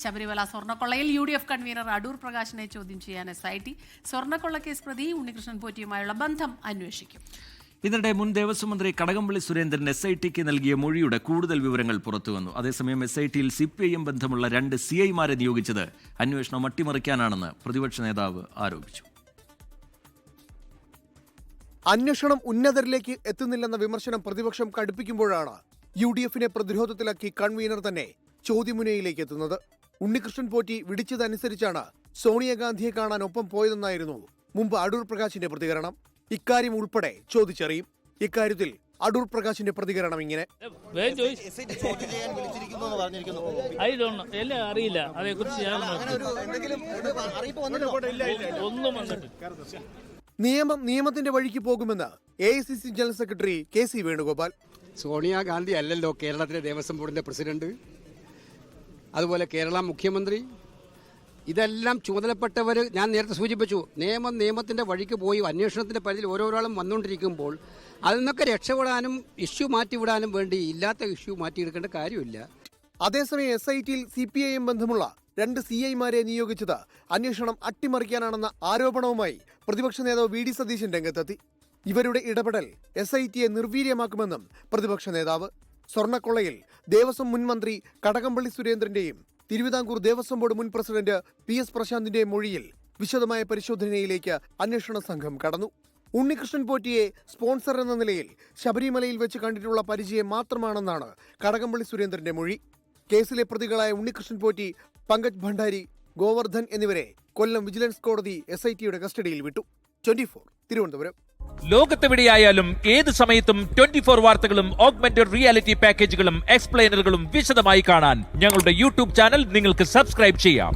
Sabarimala സ്വർണ്ണക്കൊള്ളയിൽ UDF convener Adoor പ്രകാശിനെ ചോദ്യം ചെയ്യാൻ SIT സ്വർണ്ണക്കൊള്ളക്കേസ് പ്രതി ഉണ്ണികൃഷ്ണൻ പോറ്റിയുമായുള്ള ബന്ധം അന്വേഷിക്കും. ഇതിനിടെ മുൻ ദേവസ്വം മന്ത്രി കടകംപള്ളി സുരേന്ദ്രൻ SITക്ക് നൽകിയ മൊഴിയുടെ കൂടുതൽ വിവരങ്ങൾ പുറത്തുവന്നു. അതേസമയം SITയിൽ CPIM ബന്ധമുള്ള 2 CIമാരെ നിയോഗിച്ചത് അന്വേഷണം അട്ടിമറിക്കാനാണെന്ന് പ്രതിപക്ഷ നേതാവ് ആരോപിച്ചു. അന്വേഷണം ഉന്നതരിലേക്ക് എത്തുന്നില്ലെന്ന വിമർശനം പ്രതിപക്ഷം കടുപ്പിക്കുമ്പോഴാണ് UDFനെ പ്രതിരോധത്തിലാക്കി കൺവീനർ തന്നെ ചോദ്യമുനയിലേക്ക് എത്തുന്നത്. ഉണ്ണികൃഷ്ണൻ പോറ്റി വിളിച്ചതനുസരിച്ചാണ് സോണിയാഗാന്ധിയെ കാണാൻ ഒപ്പം പോയതെന്നായിരുന്നു മുമ്പ് അടൂർ പ്രകാശിന്റെ പ്രതികരണം. ഇക്കാര്യം ഉൾപ്പെടെ ചോദിച്ചറിയും. ഇക്കാര്യത്തിൽ അടൂർ പ്രകാശിന്റെ പ്രതികരണം ഇങ്ങനെ: നിയമത്തിന്റെ വഴിക്ക് പോകുമെന്ന് AICC general secretary KC Venugopal. Sonia Gandhi അല്ലല്ലോ കേരളത്തിലെ ദേവസ്വം ബോർഡിന്റെ പ്രസിഡന്റ്, അതുപോലെ കേരള മുഖ്യമന്ത്രി, ഇതെല്ലാം ചുമതലപ്പെട്ടവർ. ഞാൻ നേരത്തെ സൂചിപ്പിച്ചു, നിയമത്തിന്റെ വഴിക്ക് പോയി അന്വേഷണത്തിന്റെ പരിധിയിൽ ഓരോരാളും വന്നുകൊണ്ടിരിക്കുമ്പോൾ അതിൽ നിന്നൊക്കെ രക്ഷപ്പെടാനും ഇഷ്യൂ മാറ്റിവിടാനും വേണ്ടി ഇല്ലാത്ത ഇഷ്യൂ മാറ്റിയെടുക്കേണ്ട കാര്യമില്ല. അതേസമയം SITയിൽ CPIM ബന്ധമുള്ള 2 CIമാരെ നിയോഗിച്ചത് അന്വേഷണം അട്ടിമറിക്കാനാണെന്ന ആരോപണവുമായി പ്രതിപക്ഷ നേതാവ് VD സതീശൻ രംഗത്തെത്തി. ഇവരുടെ ഇടപെടൽ SITയെ നിർവീര്യമാക്കുമെന്നും പ്രതിപക്ഷ നേതാവ്. സ്വർണ്ണക്കൊള്ളയിൽ ദേവസ്വം മുൻ മന്ത്രി കടകംപള്ളി സുരേന്ദ്രന്റെയും തിരുവിതാംകൂർ ദേവസ്വം ബോർഡ് മുൻ പ്രസിഡന്റ് PS പ്രശാന്തിന്റെയും മൊഴിയിൽ വിശദമായ പരിശോധനയിലേക്ക് അന്വേഷണ സംഘം കടന്നു. ഉണ്ണികൃഷ്ണൻ പോറ്റിയെ സ്പോൺസർ എന്ന നിലയിൽ ശബരിമലയിൽ വെച്ച് കണ്ടിട്ടുള്ള പരിചയം മാത്രമാണെന്നാണ് കടകംപള്ളി സുരേന്ദ്രന്റെ മൊഴി. കേസിലെ പ്രതികളായ ഉണ്ണികൃഷ്ണൻ പോറ്റി, പങ്കജ് ഭണ്ഡാരി, ഗോവർദ്ധൻ എന്നിവരെ കൊല്ലം വിജിലൻസ് കോടതി SITയുടെ കസ്റ്റഡിയിൽ വിട്ടു. 24 തിരുവനന്തപുരം. ലോകത്തെവിടെയായാലും ഏത് സമയത്തും 24 വാർത്തകളും ഓഗ്മെന്റഡ് റിയാലിറ്റി പാക്കേജുകളും എക്സ്പ്ലെയിനറുകളും വിശദമായി കാണാൻ ഞങ്ങളുടെ YouTube ചാനൽ നിങ്ങൾക്ക് സബ്സ്ക്രൈബ് ചെയ്യാം.